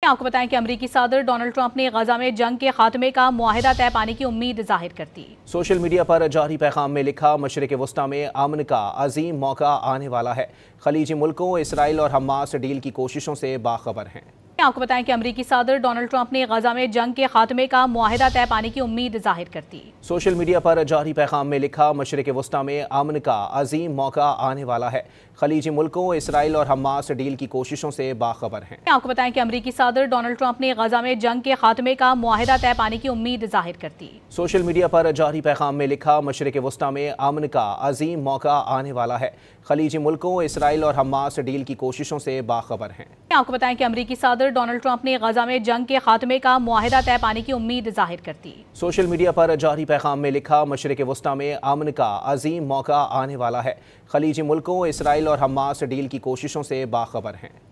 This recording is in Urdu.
آپ کو بتائیں کہ امریکی صدر ڈونلڈ ٹرمپ نے غزہ میں جنگ کے خاتمے کا معاہدہ طے پانے کی امید ظاہر کر دی۔ سوشل میڈیا پر جاری پیغام میں لکھا، مشرق وسطی میں امن کا عظیم موقع آنے والا ہے۔ خلیجی ملکوں اسرائیل اور حماس ڈیل کی کوششوں سے باخبر ہیں۔ آپ کو بتائیں کہ امریکی صدر ڈونلڈ ٹرمپ نے غزہ میں جنگ کے خاتمے کا معاہدہ طے پانے کی امید ظاہر کر دی۔ سوشل میڈیا پر جاری پیغام میں لکھا، مشرق وسطی میں امن کا عظیم موقع آنے والا ہے۔ خلیجی ملکوں اسرائیل اور حماس ڈیل کی کوششوں سے باخبر ہیں۔ آپ کو بتائیں کہ امریکی صدر ڈونلڈ ٹرمپ نے غزہ میں جنگ کے خاتمے کا معاہدہ طے پانے کی امید ظاہر کر دی۔ سوشل میڈیا پر جاری پیغام میں لکھا، مشرق وسطی میں امن کا عظیم موقع آنے والا ہے۔ خلیجی ملکوں اسرائیل اور حماس ڈیل کی کوششوں سے باخبر ہیں۔ آپ کو بتائیں کہ امریکی صدر ڈونلڈ ٹرمپ نے غزہ میں جنگ کے خاتمے کا معاہدہ طے پانے کی امید ظاہر کر دی۔ سوشل میڈیا پر جاری پیغام میں لکھا، مشرق وسطی میں امن کا عظیم موقع آنے والا ہے۔ خلیجی ملکوں اسرائیل اور حماس ڈیل کی کوششوں سے باخبر ہیں۔